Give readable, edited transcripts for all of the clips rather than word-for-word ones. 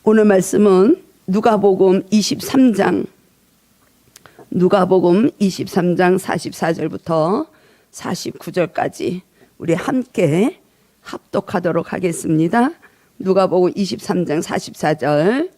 오늘 말씀은 누가복음 23장 44절부터 49절까지 우리 함께 합독하도록 하겠습니다. 누가복음 23장 44절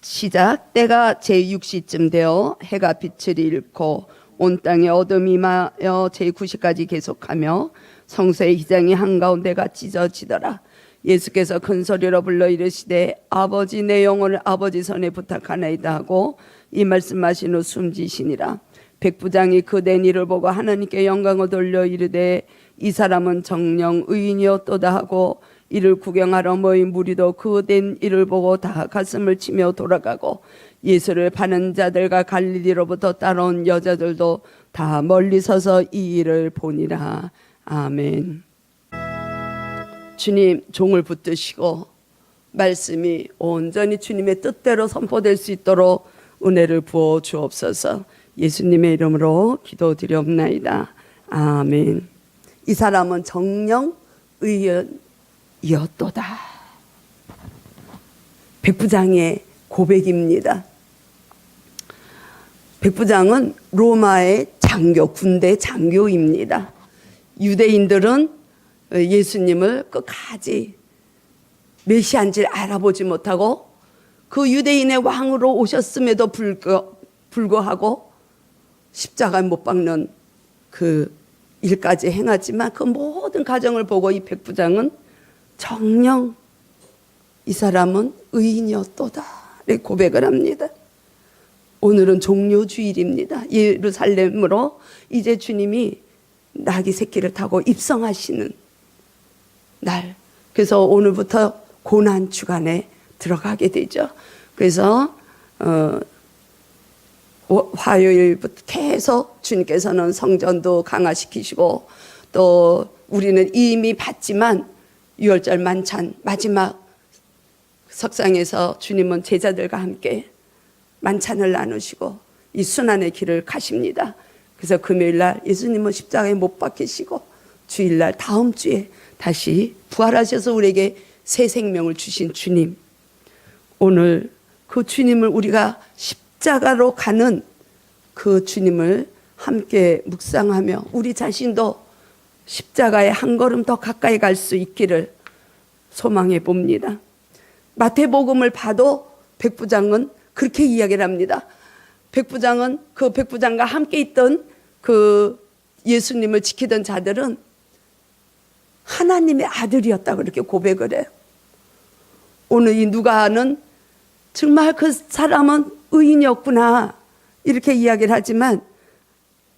시작. 때가 제6시쯤 되어 해가 빛을 잃고 온 땅에 어둠이 임하여 제9시까지 계속하며 성소의 휘장이 한가운데가 찢어지더라. 예수께서 큰 소리로 불러 이르시되 아버지 내 영혼을 아버지 손에 부탁하나이다 하고 이 말씀하신 후 숨지시니라. 백부장이 그 된 일을 보고 하나님께 영광을 돌려 이르되 이 사람은 정령 의인이었도다 하고 이를 구경하러 모인 무리도 그 된 일을 보고 다 가슴을 치며 돌아가고 예수를 파는 자들과 갈릴리로부터 따라온 여자들도 다 멀리 서서 이 일을 보니라. 아멘. 주님 종을 붙드시고 말씀이 온전히 주님의 뜻대로 선포될 수 있도록 은혜를 부어 주옵소서. 예수님의 이름으로 기도드리옵나이다. 아멘. 이 사람은 정령 의인이었도다. 백부장의 고백입니다. 백부장은 로마의 장교, 군대 장교입니다. 유대인들은 예수님을 끝까지 메시아인 줄 알아보지 못하고 그 유대인의 왕으로 오셨음에도 불구하고 십자가에 못 박는 그 일까지 행하지만 그 모든 과정을 보고 이 백부장은 정녕 이 사람은 의인이었도다 고백을 합니다. 오늘은 종료주일입니다. 예루살렘으로 이제 주님이 나귀 새끼를 타고 입성하시는 날. 그래서 오늘부터 고난 주간에 들어가게 되죠. 그래서 화요일부터 계속 주님께서는 성전도 강화시키시고 또 우리는 이미 봤지만 6월절 만찬 마지막 석상에서 주님은 제자들과 함께 만찬을 나누시고 이 순환의 길을 가십니다. 그래서 금요일날 예수님은 십자가에 못 박히시고 주일날 다음 주에 다시 부활하셔서 우리에게 새 생명을 주신 주님, 오늘 그 주님을 우리가 십자가로 가는 그 주님을 함께 묵상하며 우리 자신도 십자가에 한 걸음 더 가까이 갈 수 있기를 소망해 봅니다. 마태복음을 봐도 백부장은 그렇게 이야기를 합니다. 백부장은 그 백부장과 함께 있던 그 예수님을 지키던 자들은 하나님의 아들이었다고 이렇게 고백을 해요. 오늘 이 누가는 정말 그 사람은 의인이었구나 이렇게 이야기를 하지만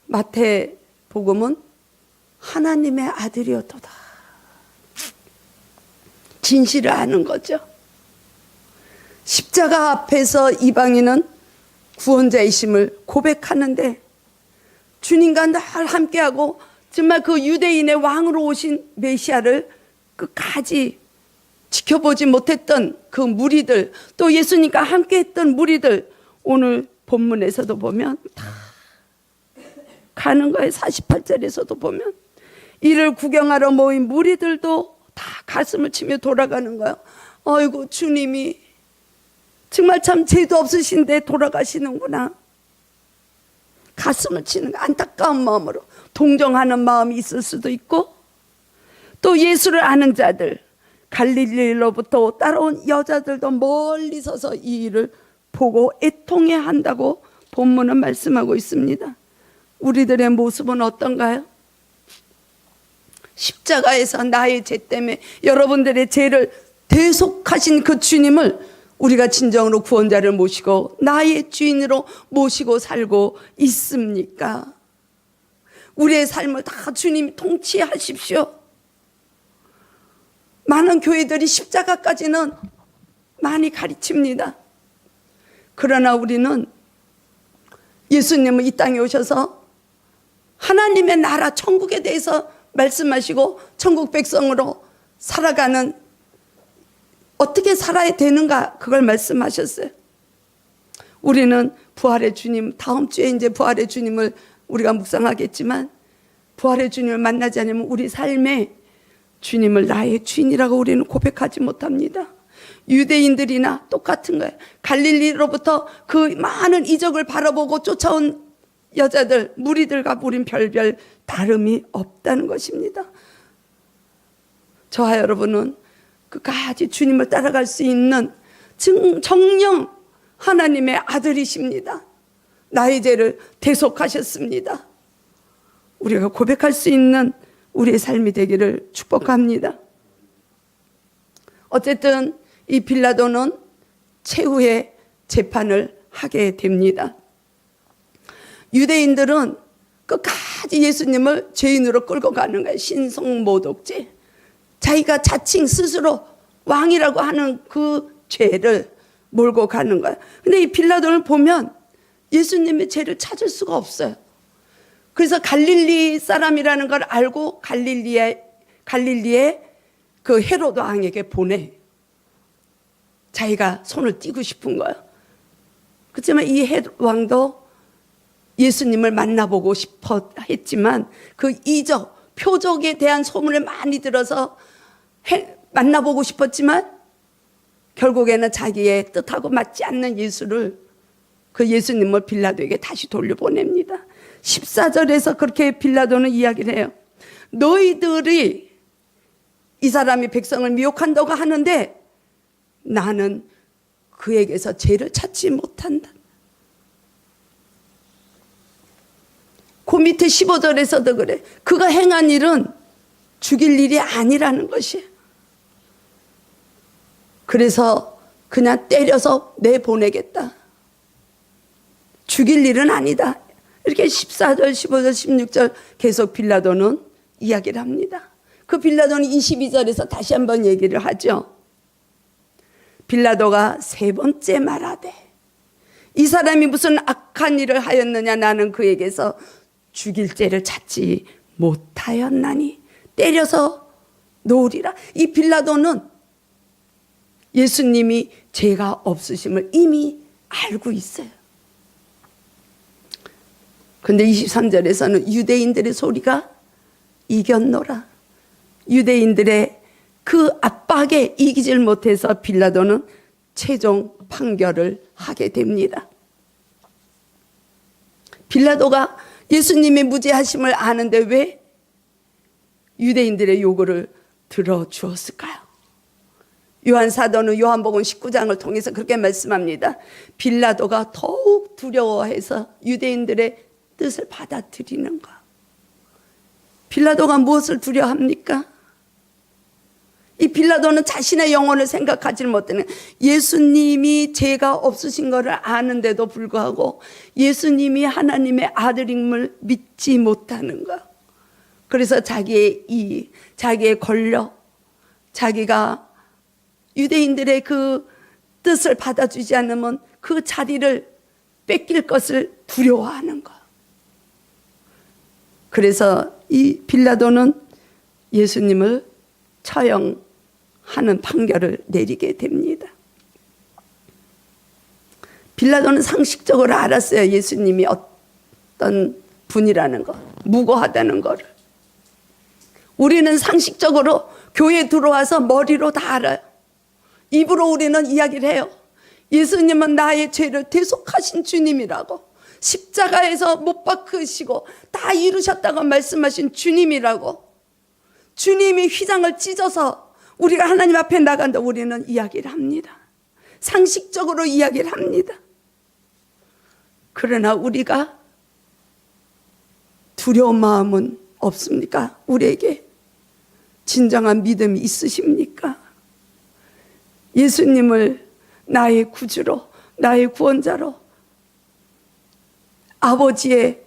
마태복음은 하나님의 아들이었도다. 진실을 아는 거죠. 십자가 앞에서 이방인은 구원자이심을 고백하는데 주님과 늘 함께하고 정말 그 유대인의 왕으로 오신 메시아를 끝까지 지켜보지 못했던 그 무리들, 또 예수님과 함께했던 무리들, 오늘 본문에서도 보면 다 가는 거예요. 48절에서도 보면 이를 구경하러 모인 무리들도 다 가슴을 치며 돌아가는 거예요. 아이고 주님이 정말 참 죄도 없으신데 돌아가시는구나. 가슴을 치는 안타까운 마음으로 동정하는 마음이 있을 수도 있고 또 예수를 아는 자들, 갈릴리로부터 따라온 여자들도 멀리 서서 이 일을 보고 애통해 한다고 본문은 말씀하고 있습니다. 우리들의 모습은 어떤가요? 십자가에서 나의 죄 때문에 여러분들의 죄를 대속하신 그 주님을 우리가 진정으로 구원자를 모시고 나의 주인으로 모시고 살고 있습니까? 우리의 삶을 다 주님이 통치하십시오. 많은 교회들이 십자가까지는 많이 가르칩니다. 그러나 우리는 예수님은 이 땅에 오셔서 하나님의 나라 천국에 대해서 말씀하시고 천국 백성으로 살아가는 어떻게 살아야 되는가 그걸 말씀하셨어요. 우리는 부활의 주님, 다음 주에 이제 부활의 주님을 우리가 묵상하겠지만 부활의 주님을 만나지 않으면 우리 삶에 주님을 나의 주인이라고 우리는 고백하지 못합니다. 유대인들이나 똑같은 거예요. 갈릴리로부터 그 많은 이적을 바라보고 쫓아온 여자들, 무리들과 우린 별별 다름이 없다는 것입니다. 저와 여러분은 끝까지 주님을 따라갈 수 있는 정령 하나님의 아들이십니다. 나의 죄를 대속하셨습니다. 우리가 고백할 수 있는 우리의 삶이 되기를 축복합니다. 어쨌든 이 빌라도는 최후의 재판을 하게 됩니다. 유대인들은 끝까지 예수님을 죄인으로 끌고 가는 거예요. 신성모독죄. 자기가 자칭 스스로 왕이라고 하는 그 죄를 몰고 가는 거예요. 근데 이 빌라도를 보면 예수님의 죄를 찾을 수가 없어요. 그래서 갈릴리 사람이라는 걸 알고 갈릴리에 그 헤로드 왕에게 보내. 자기가 손을 띄고 싶은 거예요. 그렇지만 이 헤로드 왕도 예수님을 만나보고 싶어 했지만 그 이적, 표적에 대한 소문을 많이 들어서 만나보고 싶었지만 결국에는 자기의 뜻하고 맞지 않는 그 예수님을 빌라도에게 다시 돌려보냅니다. 14절에서 그렇게 빌라도는 이야기를 해요. 너희들이 이 사람이 백성을 미혹한다고 하는데 나는 그에게서 죄를 찾지 못한다. 그 밑에 15절에서도 그래. 그가 행한 일은 죽일 일이 아니라는 것이에요. 그래서 그냥 때려서 내보내겠다. 죽일 일은 아니다. 이렇게 14절, 15절, 16절 계속 빌라도는 이야기를 합니다. 그 빌라도는 22절에서 다시 한번 얘기를 하죠. 빌라도가 세 번째 말하되 이 사람이 무슨 악한 일을 하였느냐. 나는 그에게서 죽일 죄를 찾지 못하였나니 때려서 놓으리라. 이 빌라도는 예수님이 죄가 없으심을 이미 알고 있어요. 근데 23절에서는 유대인들의 소리가 이겼노라. 유대인들의 그 압박에 이기질 못해서 빌라도는 최종 판결을 하게 됩니다. 빌라도가 예수님의 무죄하심을 아는데 왜 유대인들의 요구를 들어주었을까요? 요한 사도는 요한복음 19장을 통해서 그렇게 말씀합니다. 빌라도가 더욱 두려워해서 유대인들의 뜻을 받아들이는 것. 빌라도가 무엇을 두려워합니까? 이 빌라도는 자신의 영혼을 생각하지 못하는, 예수님이 죄가 없으신 것을 아는데도 불구하고 예수님이 하나님의 아들임을 믿지 못하는 것. 그래서 자기의 이익, 자기의 권력, 자기가 유대인들의 그 뜻을 받아주지 않으면 그 자리를 뺏길 것을 두려워하는 것. 그래서 이 빌라도는 예수님을 처형하는 판결을 내리게 됩니다. 빌라도는 상식적으로 알았어요. 예수님이 어떤 분이라는 것, 무고하다는 것을. 우리는 상식적으로 교회에 들어와서 머리로 다 알아요. 입으로 우리는 이야기를 해요. 예수님은 나의 죄를 대속하신 주님이라고, 십자가에서 못 박으시고 다 이루셨다고 말씀하신 주님이라고, 주님이 휘장을 찢어서 우리가 하나님 앞에 나간다 우리는 이야기를 합니다. 상식적으로 이야기를 합니다. 그러나 우리가 두려운 마음은 없습니까? 우리에게 진정한 믿음이 있으십니까? 예수님을 나의 구주로, 나의 구원자로, 아버지의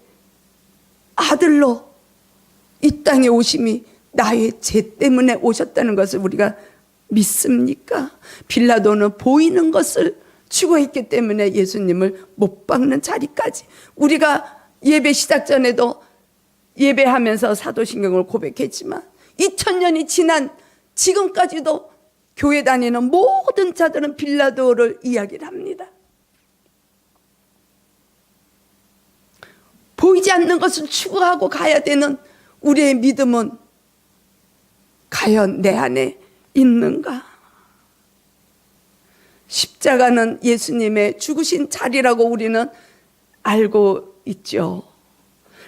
아들로 이 땅에 오심이 나의 죄 때문에 오셨다는 것을 우리가 믿습니까? 빌라도는 보이는 것을 추구했기 때문에 예수님을 못 박는 자리까지. 우리가 예배 시작 전에도 예배하면서 사도신경을 고백했지만 2000년이 지난 지금까지도 교회 다니는 모든 자들은 빌라도를 이야기를 합니다. 보이지 않는 것을 추구하고 가야 되는 우리의 믿음은 과연 내 안에 있는가? 십자가는 예수님의 죽으신 자리라고 우리는 알고 있죠.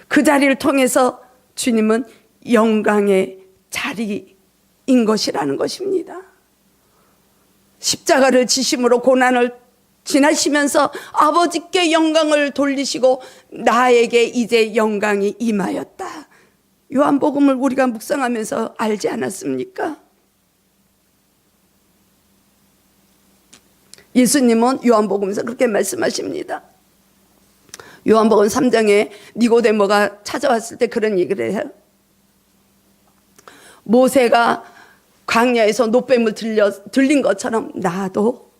그 자리를 통해서 주님은 영광의 자리인 것이라는 것입니다. 십자가를 지심으로 고난을 지나시면서 아버지께 영광을 돌리시고 나에게 이제 영광이 임하였다. 요한복음을 우리가 묵상하면서 알지 않았습니까? 예수님은 요한복음에서 그렇게 말씀하십니다. 요한복음 3장에 니고데모가 찾아왔을 때 그런 얘기를 해요. 모세가 광야에서 노뱀을 들린 것처럼 나도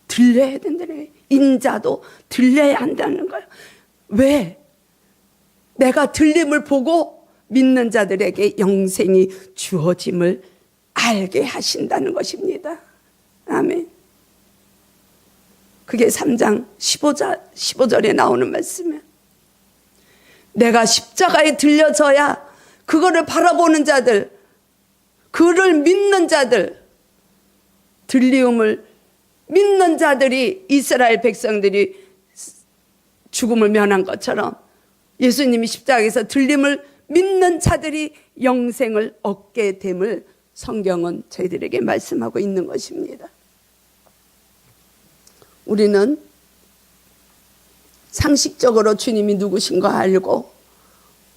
들려야 된다는 거예요. 인자도 들려야 한다는 거예요. 왜? 내가 들림을 보고 믿는 자들에게 영생이 주어짐을 알게 하신다는 것입니다. 아멘. 그게 3장 15절에 나오는 말씀이에요. 내가 십자가에 들려져야 그거를 바라보는 자들, 그를 믿는 자들, 들리움을 믿는 자들이, 이스라엘 백성들이 죽음을 면한 것처럼 예수님이 십자가에서 들림을 믿는 자들이 영생을 얻게 됨을 성경은 저희들에게 말씀하고 있는 것입니다. 우리는 상식적으로 주님이 누구신 거 알고,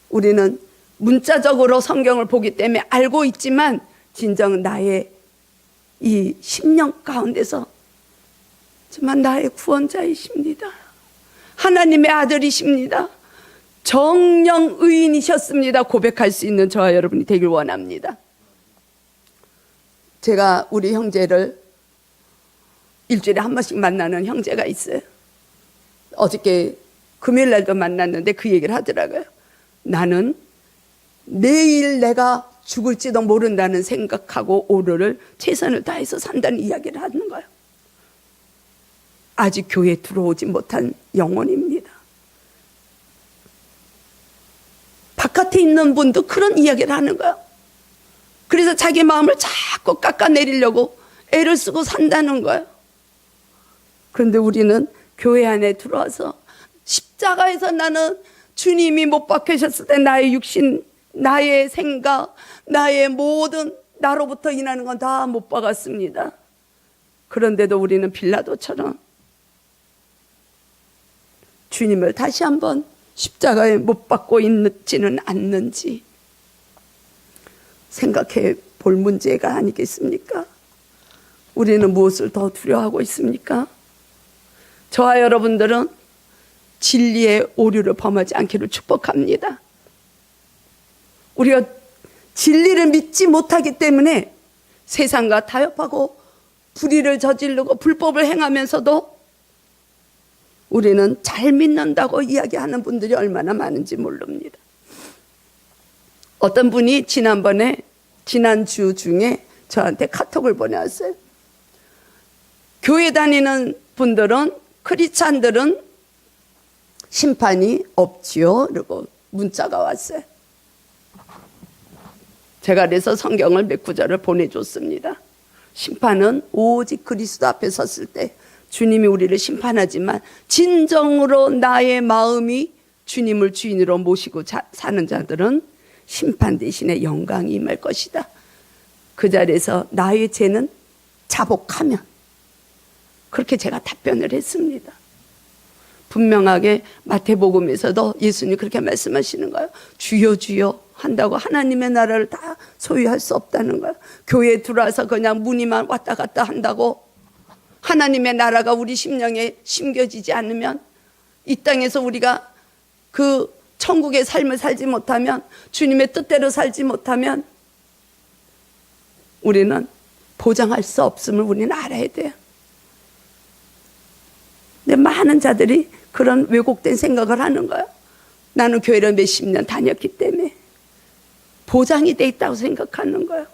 우리는 문자적으로 성경을 보기 때문에 알고 있지만, 진정 나의 이 심령 가운데서 정말 나의 구원자이십니다. 하나님의 아들이십니다. 정령 의인이셨습니다. 고백할 수 있는 저와 여러분이 되길 원합니다. 제가 우리 형제를 일주일에 한 번씩 만나는 형제가 있어요. 어저께 금요일 날도 만났는데 그 얘기를 하더라고요. 나는 내일 내가 죽을지도 모른다는 생각하고 오늘을 최선을 다해서 산다는 이야기를 하는 거예요. 아직 교회에 들어오지 못한 영혼입니다. 바깥에 있는 분도 그런 이야기를 하는 거예요. 그래서 자기 마음을 자꾸 깎아내리려고 애를 쓰고 산다는 거예요. 그런데 우리는 교회 안에 들어와서 십자가에서 나는 주님이 못 박히셨을 때 나의 육신, 나의 생각, 나의 모든 나로부터 인하는 건 다 못 박았습니다. 그런데도 우리는 빌라도처럼 주님을 다시 한번 십자가에 못 박고 있지는 않는지 생각해 볼 문제가 아니겠습니까? 우리는 무엇을 더 두려워하고 있습니까? 저와 여러분들은 진리의 오류를 범하지 않기를 축복합니다. 우리가 진리를 믿지 못하기 때문에 세상과 타협하고 불의를 저지르고 불법을 행하면서도 우리는 잘 믿는다고 이야기하는 분들이 얼마나 많은지 모릅니다. 어떤 분이 지난주 중에 저한테 카톡을 보내왔어요. 교회 다니는 분들은, 크리스찬들은 심판이 없지요? 그리고 문자가 왔어요. 제가 그래서 성경을 몇 구절을 보내줬습니다. 심판은 오직 그리스도 앞에 섰을 때 주님이 우리를 심판하지만 진정으로 나의 마음이 주님을 주인으로 모시고 사는 자들은 심판 대신에 영광이 임할 것이다. 그 자리에서 나의 죄는 자복하면, 그렇게 제가 답변을 했습니다. 분명하게 마태복음에서도 예수님이 그렇게 말씀하시는 거예요. 주여 주여 한다고 하나님의 나라를 다 소유할 수 없다는 거예요. 교회에 들어와서 그냥 문의만 왔다 갔다 한다고 하나님의 나라가 우리 심령에 심겨지지 않으면, 이 땅에서 우리가 그 천국의 삶을 살지 못하면, 주님의 뜻대로 살지 못하면 우리는 보장할 수 없음을 우리는 알아야 돼요. 근데 많은 자들이 그런 왜곡된 생각을 하는 거예요. 나는 교회를 몇십 년 다녔기 때문에 보장이 돼 있다고 생각하는 거예요.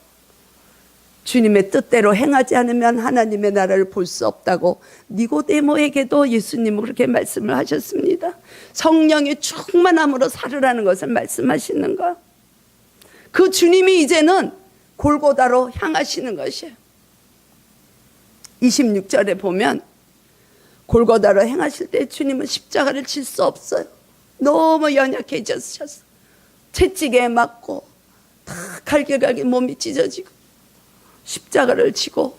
주님의 뜻대로 행하지 않으면 하나님의 나라를 볼 수 없다고 니고데모에게도 예수님은 그렇게 말씀을 하셨습니다. 성령의 충만함으로 살으라는 것을 말씀하시는 거예요. 그 주님이 이제는 골고다로 향하시는 것이에요. 26절에 보면 골고다로 행하실 때 주님은 십자가를 질 수 없어요. 너무 연약해졌어요. 채찍에 맞고 다 갈길갈길 몸이 찢어지고 십자가를 지고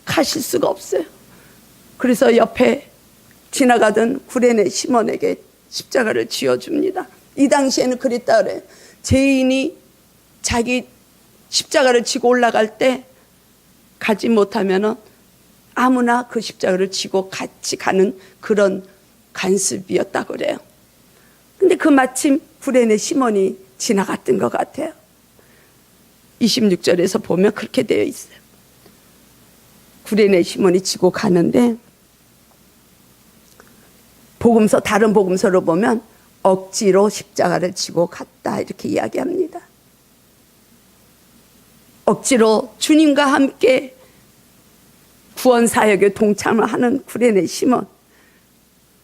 가실 수가 없어요. 그래서 옆에 지나가던 구레네 시몬에게 십자가를 지어줍니다. 이 당시에는 그랬다 그래요. 죄인이 자기 십자가를 지고 올라갈 때 가지 못하면 아무나 그 십자가를 지고 같이 가는 그런 관습이었다고 그래요. 근데 그 마침 구레네 시몬이 지나갔던 것 같아요. 26절에서 보면 그렇게 되어 있어요. 구레네 시몬이 지고 가는데 복음서, 다른 복음서로 보면 억지로 십자가를 지고 갔다 이렇게 이야기합니다. 억지로 주님과 함께 구원 사역에 동참을 하는 구레네 시몬,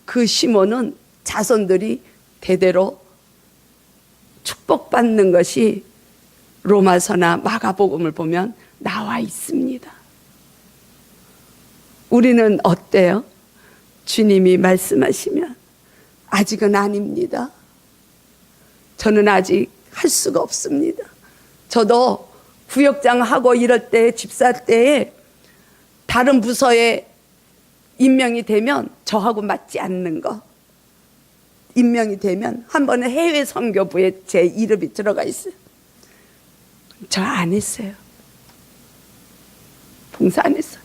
그 시몬은 자손들이 대대로 축복받는 것이 로마서나 마가복음을 보면 나와 있습니다. 우리는 어때요? 주님이 말씀하시면 아직은 아닙니다. 저는 아직 할 수가 없습니다. 저도 구역장 하고 이럴 때, 집사 때에 다른 부서에 임명이 되면 저하고 맞지 않는 거 임명이 되면 한 번은 해외 선교부에 제 이름이 들어가 있어요. 저 안 했어요. 봉사 안 했어요.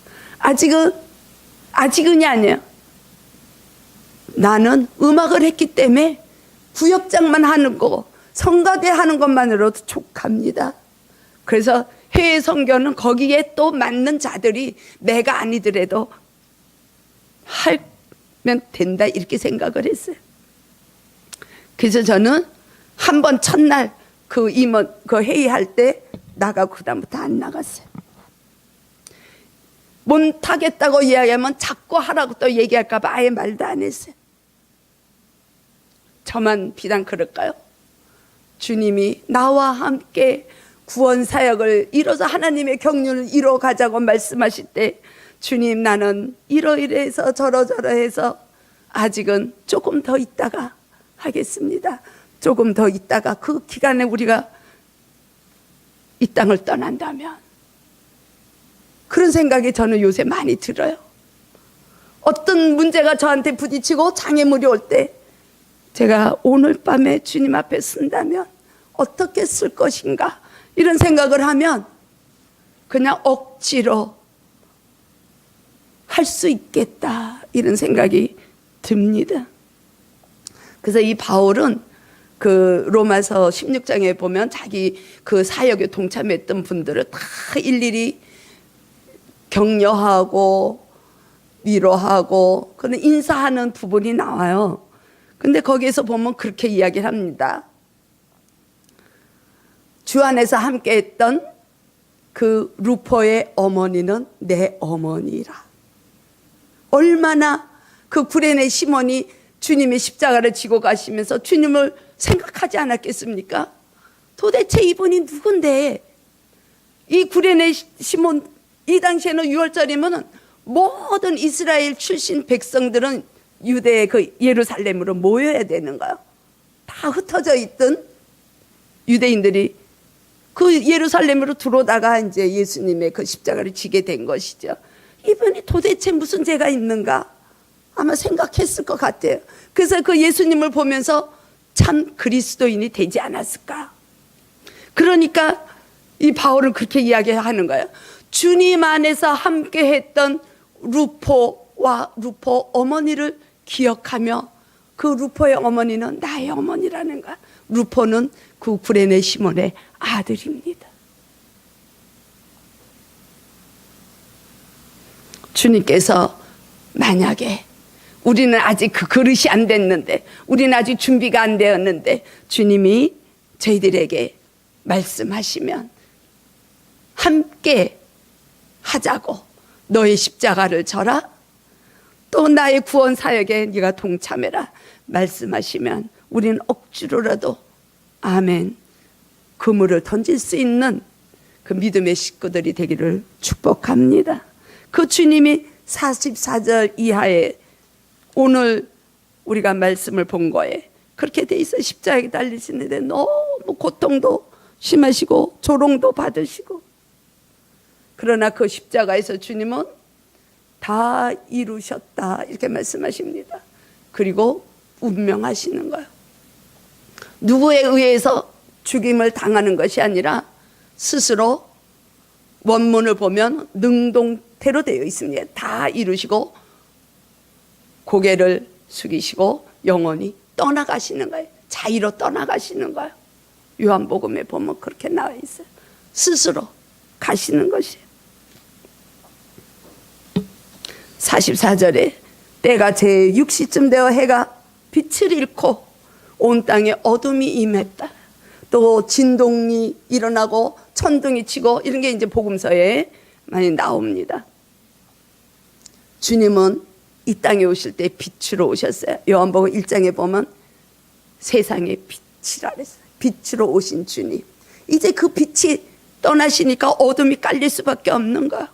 아직은이 아니에요. 나는 음악을 했기 때문에 구역장만 하는 거, 성가대 하는 것만으로도 족합니다. 그래서 해외 선교는 거기에 또 맞는 자들이 내가 아니더라도 하면 된다 이렇게 생각을 했어요. 그래서 저는 한 번 첫날 그 임원 그 회의할 때 나가고 그다음부터 안 나갔어요. 못하겠다고 이야기하면 자꾸 하라고 또 얘기할까 봐 아예 말도 안 했어요. 저만 비단 그럴까요? 주님이 나와 함께 구원 사역을 이뤄서 하나님의 경륜을 이뤄 가자고 말씀하실 때 주님 나는 이러이러해서 저러저러해서 아직은 조금 더 있다가 하겠습니다. 조금 더 있다가 그 기간에 우리가 이 땅을 떠난다면 그런 생각이 저는 요새 많이 들어요. 어떤 문제가 저한테 부딪히고 장애물이 올 때 제가 오늘 밤에 주님 앞에 쓴다면 어떻게 쓸 것인가 이런 생각을 하면 그냥 억지로 할 수 있겠다 이런 생각이 듭니다. 그래서 이 바울은 그 로마서 16장에 보면 자기 그 사역에 동참했던 분들을 다 일일이 격려하고 위로하고 그런 인사하는 부분이 나와요. 근데 거기에서 보면 그렇게 이야기를 합니다. 주 안에서 함께 했던 그 루포의 어머니는 내 어머니라. 얼마나 그 구레네 시몬이 주님의 십자가를 지고 가시면서 주님을 생각하지 않았겠습니까? 도대체 이분이 누군데? 이 구레네 시몬, 이 당시에는 6월절이면 모든 이스라엘 출신 백성들은 유대의 그 예루살렘으로 모여야 되는 거예요. 다 흩어져 있던 유대인들이 그 예루살렘으로 들어오다가 이제 예수님의 그 십자가를 지게 된 것이죠. 이분이 도대체 무슨 죄가 있는가? 아마 생각했을 것 같아요. 그래서 그 예수님을 보면서 참 그리스도인이 되지 않았을까? 그러니까 이 바울은 그렇게 이야기하는 거예요. 주님 안에서 함께 했던 루포와 루포 어머니를 기억하며 그 루포의 어머니는 나의 어머니라는 거야. 루포는 그 구레네 시몬의 아들입니다. 주님께서 만약에 우리는 아직 그 그릇이 안 됐는데 우리는 아직 준비가 안 되었는데 주님이 저희들에게 말씀하시면 함께 하자고 너의 십자가를 져라 또 나의 구원 사역에 네가 동참해라 말씀하시면 우리는 억지로라도 아멘 그물을 던질 수 있는 그 믿음의 식구들이 되기를 축복합니다. 그 주님이 44절 이하에 오늘 우리가 말씀을 본 거에 그렇게 돼 있어. 십자가에 달리시는데 너무 고통도 심하시고 조롱도 받으시고, 그러나 그 십자가에서 주님은 다 이루셨다 이렇게 말씀하십니다. 그리고 운명하시는 거예요. 누구에 의해서 죽임을 당하는 것이 아니라 스스로, 원문을 보면 능동태로 되어 있습니다. 다 이루시고 고개를 숙이시고 영원히 떠나가시는 거예요. 자의로 떠나가시는 거예요. 요한복음에 보면 그렇게 나와 있어요. 스스로 가시는 것이에요. 44절에 때가 제6시쯤 되어 해가 빛을 잃고 온 땅에 어둠이 임했다. 또 진동이 일어나고 천둥이 치고 이런 게 이제 복음서에 많이 나옵니다. 주님은 이 땅에 오실 때 빛으로 오셨어요. 요한복음 1장에 보면 세상의 빛이라 그랬어요. 빛으로 오신 주님. 이제 그 빛이 떠나시니까 어둠이 깔릴 수밖에 없는 거예요.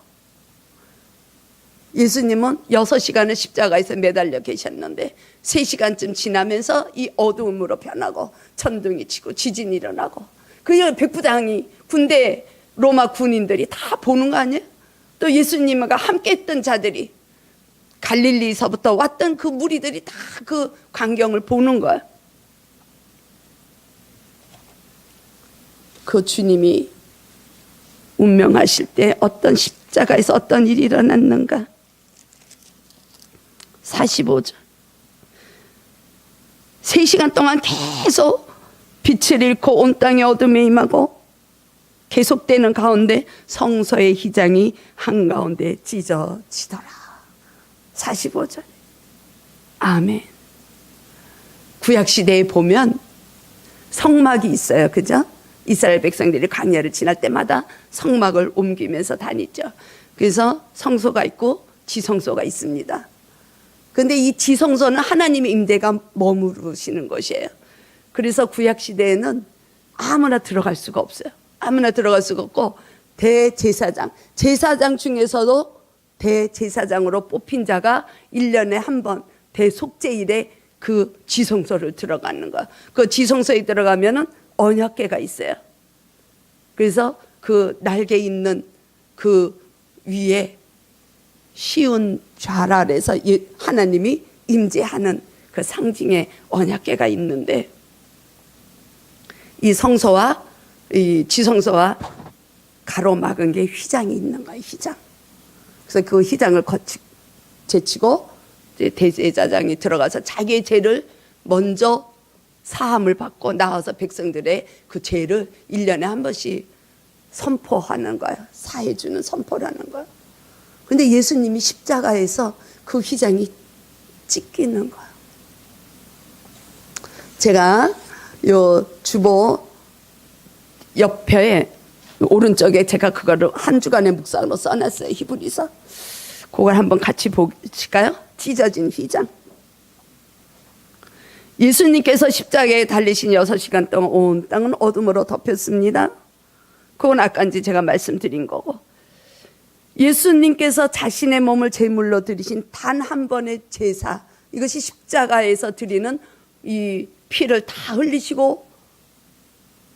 예수님은 6시간을 십자가에서 매달려 계셨는데 3시간쯤 지나면서 이 어두움으로 변하고 천둥이 치고 지진이 일어나고, 그 백부장이, 군대 로마 군인들이 다 보는 거 아니에요? 또 예수님과 함께 했던 자들이, 갈릴리에서부터 왔던 그 무리들이 다 그 광경을 보는 거예요. 그 주님이 운명하실 때 어떤 십자가에서 어떤 일이 일어났는가. 45절. 3시간 동안 계속 빛을 잃고 온 땅에 어둠에 임하고 계속되는 가운데 성소의 휘장이 한가운데 찢어지더라. 45절. 아멘. 구약시대에 보면 성막이 있어요. 그죠? 이스라엘 백성들이 광야를 지날 때마다 성막을 옮기면서 다니죠. 그래서 성소가 있고 지성소가 있습니다. 그런데 이 지성소는 하나님의 임재가 머무르시는 곳이에요. 그래서 구약시대에는 아무나 들어갈 수가 없어요. 아무나 들어갈 수가 없고, 대제사장, 제사장 중에서도 대제사장으로 뽑힌 자가 1년에 한 번 대속죄일에 그 지성소를 들어가는 거야. 그 지성소에 들어가면은 언약궤가 있어요. 그래서 그 날개 있는 그 위에 쉬운 좌 아래서 하나님이 임재하는 그 상징의 언약궤가 있는데, 이 성소와 이 지성소와 가로막은 게 휘장이 있는 거예요. 휘장. 그래서 그 휘장을 제치고 대제사장이 들어가서 자기의 죄를 먼저 사함을 받고 나와서 백성들의 그 죄를 1년에 한 번씩 선포하는 거예요. 사해주는 선포를 하는 거예요. 근데 예수님이 십자가에서 그 휘장이 찢기는 거예요. 제가 요 주보 옆에 오른쪽에 제가 그거를 한 주간의 묵상으로 써놨어요. 히브리서. 그걸 한번 같이 보실까요? 찢어진 휘장. 예수님께서 십자가에 달리신 6시간 동안 온 땅은 어둠으로 덮였습니다. 그건 아까 이제 제가 말씀드린 거고, 예수님께서 자신의 몸을 제물로 드리신 단 한 번의 제사, 이것이 십자가에서 드리는 이 피를 다 흘리시고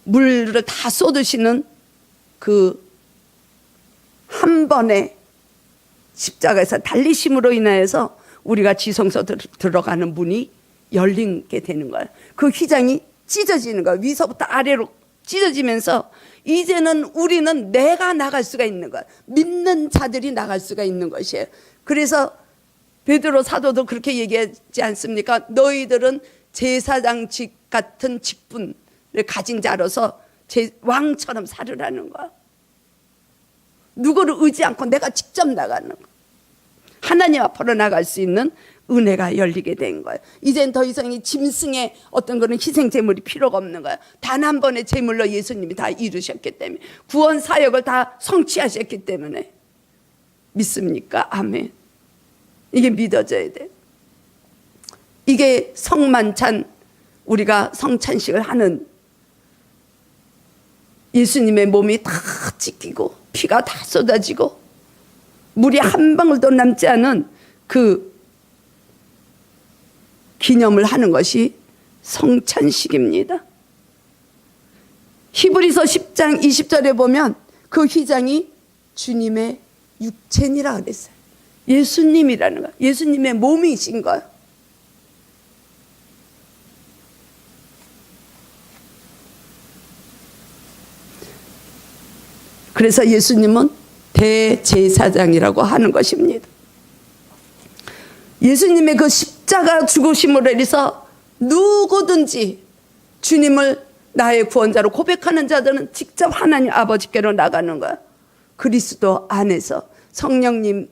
물을 다 쏟으시는 그 한 번의 십자가에서 달리심으로 인하여서 우리가 지성소 들어가는 문이 열리게 되는 거예요. 그 휘장이 찢어지는 거예요. 위서부터 아래로 찢어지면서 이제는 우리는 내가 나갈 수가 있는 거예요. 믿는 자들이 나갈 수가 있는 것이에요. 그래서 베드로 사도도 그렇게 얘기하지 않습니까? 너희들은 제사장직 같은 직분을 가진 자로서 왕처럼 살으라는 거야. 누구를 의지 않고 내가 직접 나가는 거야. 하나님 앞으로 나갈 수 있는 은혜가 열리게 된 거예요. 이젠 더 이상 이 짐승의 어떤 그런 희생 제물이 필요가 없는 거예요. 단 한 번의 제물로 예수님이 다 이루셨기 때문에, 구원 사역을 다 성취하셨기 때문에. 믿습니까? 아멘. 이게 믿어져야 돼. 이게 성만찬, 우리가 성찬식을 하는, 예수님의 몸이 다 찢기고 피가 다 쏟아지고 물이 한 방울도 남지 않은 그 기념을 하는 것이 성찬식입니다. 히브리서 10장 20절에 보면 그 휘장이 주님의 육체니라 그랬어요. 예수님이라는 거예요. 예수님의 몸이신 거예요. 그래서 예수님은 대제사장이라고 하는 것입니다. 예수님의 그 십자가 죽으심으로 인해서 누구든지 주님을 나의 구원자로 고백하는 자들은 직접 하나님 아버지께로 나가는 거야. 그리스도 안에서 성령님이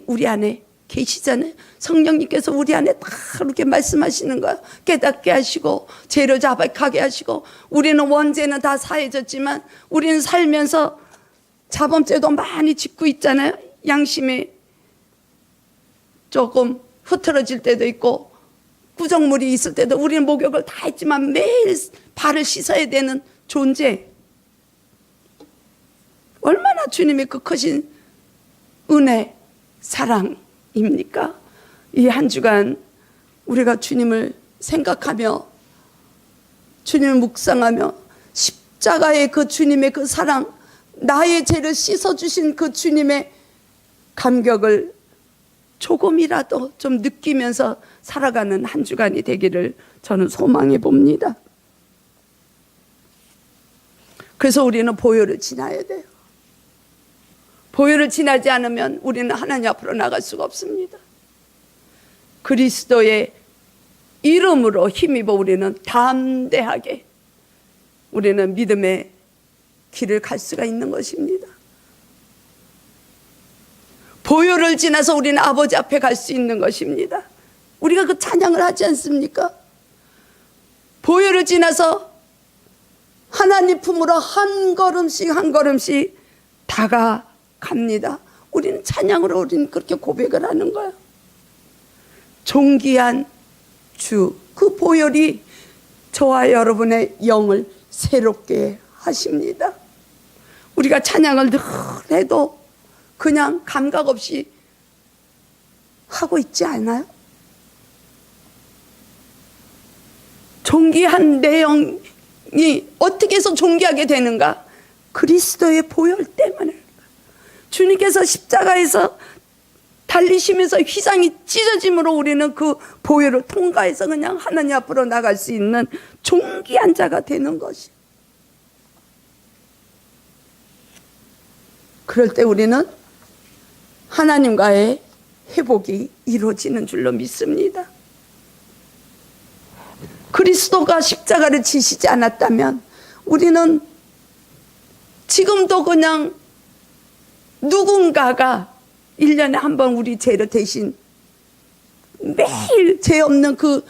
우리 안에 계시잖아요. 성령님께서 우리 안에 다 이렇게 말씀하시는 거야. 깨닫게 하시고 죄를 자백하게 하시고, 우리는 원죄는 다 사해졌지만 우리는 살면서 자범죄도 많이 짓고 있잖아요. 양심이 조금 흐트러질 때도 있고 구정물이 있을 때도 우리는 목욕을 다 했지만 매일 발을 씻어야 되는 존재. 얼마나 주님의 그 크신 은혜, 사랑입니까? 이 한 주간 우리가 주님을 생각하며 주님을 묵상하며 십자가의 그 주님의 그 사랑, 나의 죄를 씻어주신 그 주님의 감격을 조금이라도 좀 느끼면서 살아가는 한 주간이 되기를 저는 소망해 봅니다. 그래서 우리는 보혈을 지나야 돼요. 보혈을 지나지 않으면 우리는 하나님 앞으로 나갈 수가 없습니다. 그리스도의 이름으로 힘입어 우리는 담대하게 우리는 믿음의 길을 갈 수가 있는 것입니다. 보혈을 지나서 우리는 아버지 앞에 갈 수 있는 것입니다. 우리가 그 찬양을 하지 않습니까? 보혈을 지나서 하나님 품으로 한 걸음씩 한 걸음씩 다가갑니다. 우리는 찬양으로 우리는 그렇게 고백을 하는 거예요. 존귀한 주, 그 보혈이 저와 여러분의 영을 새롭게 하십니다. 우리가 찬양을 늘 해도 그냥 감각 없이 하고 있지 않아요? 존귀한 내 영이 어떻게 해서 존귀하게 되는가? 그리스도의 보혈 때문에. 주님께서 십자가에서 달리시면서 휘장이 찢어짐으로 우리는 그 보혈을 통과해서 그냥 하나님 앞으로 나갈 수 있는 존귀한 자가 되는 것이. 그럴 때 우리는 하나님과의 회복이 이루어지는 줄로 믿습니다. 그리스도가 십자가를 지시지 않았다면 우리는 지금도 그냥 누군가가 1년에 한 번 우리 죄를 대신 매일 죄 없는 그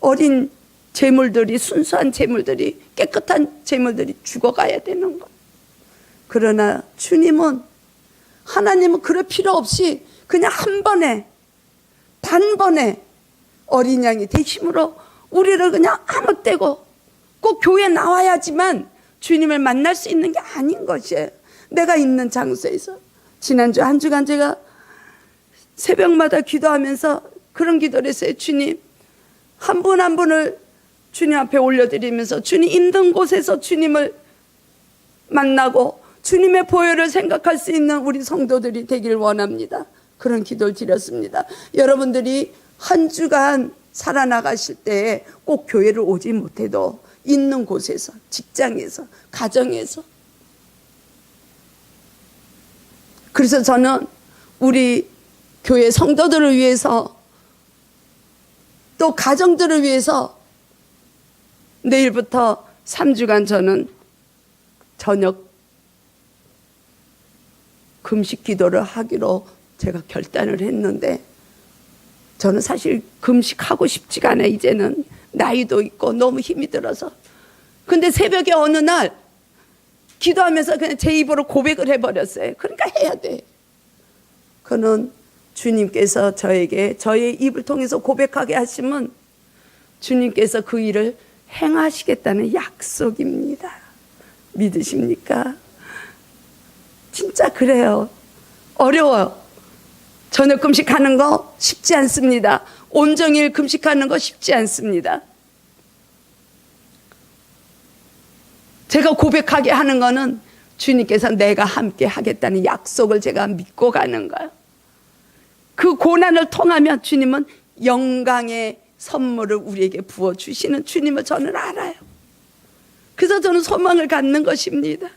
어린 재물들이, 순수한 재물들이, 깨끗한 재물들이 죽어가야 되는 것. 그러나 주님은, 하나님은 그럴 필요 없이 그냥 한 번에, 단번에 어린 양이 되심으로 우리를 그냥 아무 때고 꼭 교회에 나와야지만 주님을 만날 수 있는 게 아닌 것이에요. 내가 있는 장소에서. 지난주 한 주간 제가 새벽마다 기도하면서 그런 기도를 했어요. 주님, 한 분 한 분을 주님 앞에 올려드리면서 주님 있는 곳에서 주님을 만나고 주님의 보혈을 생각할 수 있는 우리 성도들이 되길 원합니다. 그런 기도를 드렸습니다. 여러분들이 한 주간 살아나가실 때 꼭 교회를 오지 못해도 있는 곳에서, 직장에서, 가정에서. 그래서 저는 우리 교회 성도들을 위해서, 또 가정들을 위해서 내일부터 3주간 저는 저녁 금식 기도를 하기로 제가 결단을 했는데, 저는 사실 금식하고 싶지가 않아요. 이제는 나이도 있고 너무 힘이 들어서. 근데 새벽에 어느 날 기도하면서 그냥 제 입으로 고백을 해버렸어요. 그러니까 해야 돼. 그는 주님께서 저에게 저의 입을 통해서 고백하게 하시면 주님께서 그 일을 행하시겠다는 약속입니다. 믿으십니까? 진짜 그래요. 어려워요. 저녁 금식하는 거 쉽지 않습니다. 온정일 금식하는 거 쉽지 않습니다. 제가 고백하게 하는 거는 주님께서 내가 함께 하겠다는 약속을 제가 믿고 가는 거예요. 그 고난을 통하면 주님은 영광의 선물을 우리에게 부어주시는 주님을 저는 알아요. 그래서 저는 소망을 갖는 것입니다.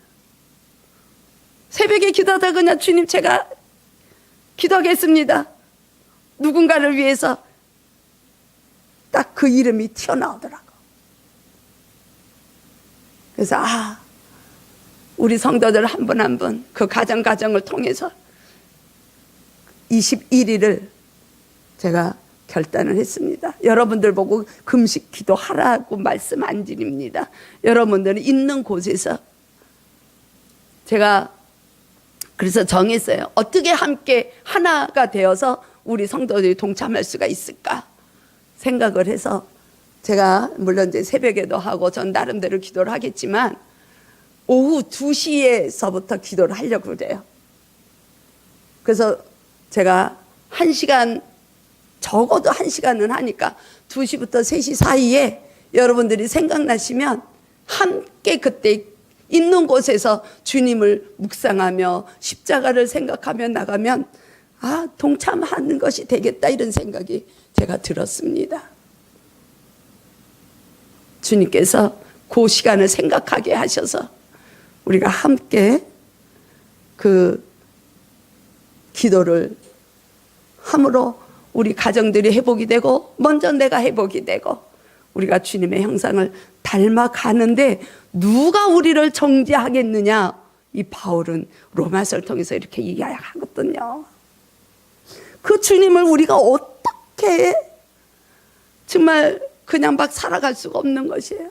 새벽에 기도하다 그냥 주님 제가 기도하겠습니다. 누군가를 위해서 딱 그 이름이 튀어나오더라고. 그래서 우리 성도들 한 분 한 분 그 가정을 통해서 21일을 제가 결단을 했습니다. 여러분들 보고 금식 기도하라고 말씀 안 드립니다. 여러분들은 있는 곳에서 제가 그래서 정했어요. 어떻게 함께 하나가 되어서 우리 성도들이 동참할 수가 있을까 생각을 해서 제가 물론 이제 새벽에도 하고 전 나름대로 기도를 하겠지만 오후 2시에서부터 기도를 하려고 그래요. 그래서 제가 1시간 적어도 1시간은 하니까 2시부터 3시 사이에 여러분들이 생각나시면 함께 그때 있는 곳에서 주님을 묵상하며 십자가를 생각하며 나가면 동참하는 것이 되겠다 이런 생각이 제가 들었습니다. 주님께서 그 시간을 생각하게 하셔서 우리가 함께 그 기도를 함으로 우리 가정들이 회복이 되고 먼저 내가 회복이 되고 우리가 주님의 형상을 닮아가는데 누가 우리를 정죄하겠느냐. 이 바울은 로마서를 통해서 이렇게 이야기하거든요. 그 주님을 우리가 어떻게 정말 그냥 막 살아갈 수가 없는 것이에요.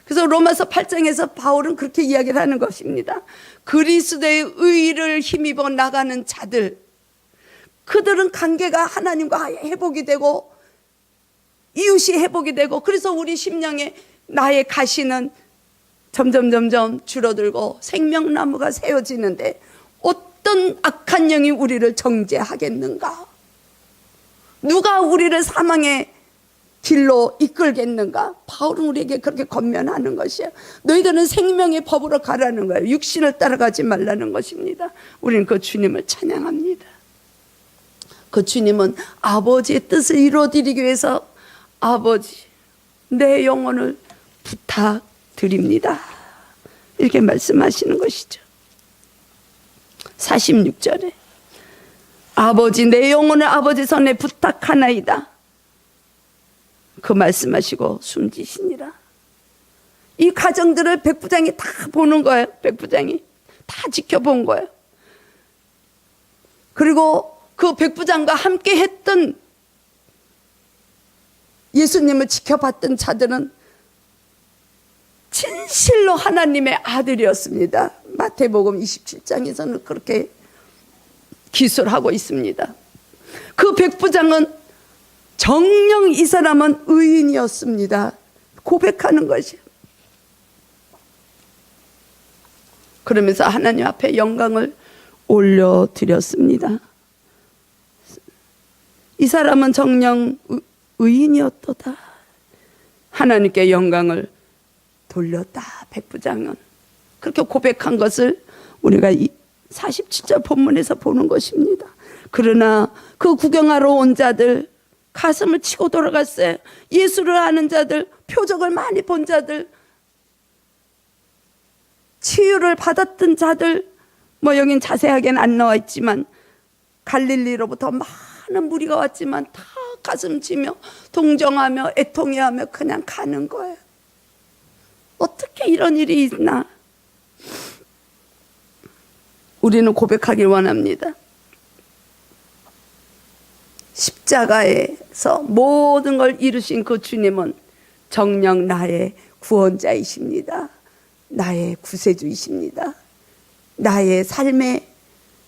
그래서 로마서 8장에서 바울은 그렇게 이야기를 하는 것입니다. 그리스도의 의를 힘입어 나가는 자들, 그들은 관계가 하나님과 회복이 되고 이웃이 회복이 되고 그래서 우리 심령에 나의 가시는 점점 줄어들고 생명나무가 세워지는데 어떤 악한 영이 우리를 정죄하겠는가? 누가 우리를 사망의 길로 이끌겠는가? 바울은 우리에게 그렇게 권면하는 것이에요. 너희들은 생명의 법으로 가라는 거예요. 육신을 따라가지 말라는 것입니다. 우리는 그 주님을 찬양합니다. 그 주님은 아버지의 뜻을 이루어드리기 위해서 아버지 내 영혼을 부탁드립니다 이렇게 말씀하시는 것이죠. 46절에 아버지 내 영혼을 아버지 손에 부탁하나이다 그 말씀하시고 숨지시니라. 이 가정들을 백부장이 다 보는 거예요. 백부장이 다 지켜본 거예요. 그리고 그 백부장과 함께 했던 예수님을 지켜봤던 자들은 진실로 하나님의 아들이었습니다. 마태복음 27장에서는 그렇게 기술하고 있습니다. 그 백부장은 정녕 이 사람은 의인이었습니다. 고백하는 것이에요. 그러면서 하나님 앞에 영광을 올려드렸습니다. 이 사람은 정녕 의인이었도다. 하나님께 영광을 돌렸다. 백부장은 그렇게 고백한 것을 우리가 47절 본문에서 보는 것입니다. 그러나 그 구경하러 온 자들 가슴을 치고 돌아갔어요. 예수를 아는 자들, 표적을 많이 본 자들, 치유를 받았던 자들, 여긴 자세하게는 안 나와 있지만 갈릴리로부터 많은 무리가 왔지만 다 가슴 치며 동정하며 애통해하며 그냥 가는 거예요. 어떻게 이런 일이 있나? 우리는 고백하길 원합니다. 십자가에서 모든 걸 이루신 그 주님은 정녕 나의 구원자이십니다. 나의 구세주이십니다. 나의 삶의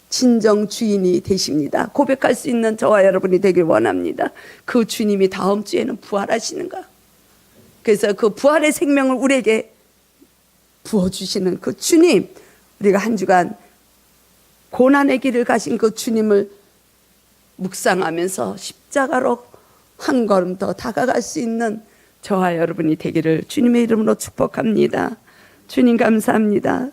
진정 주인이 되십니다. 고백할 수 있는 저와 여러분이 되길 원합니다. 그 주님이 다음 주에는 부활하시는 거. 그래서 그 부활의 생명을 우리에게 부어주시는 그 주님, 우리가 한 주간 고난의 길을 가신 그 주님을 묵상하면서 십자가로 한 걸음 더 다가갈 수 있는 저와 여러분이 되기를 주님의 이름으로 축복합니다. 주님 감사합니다.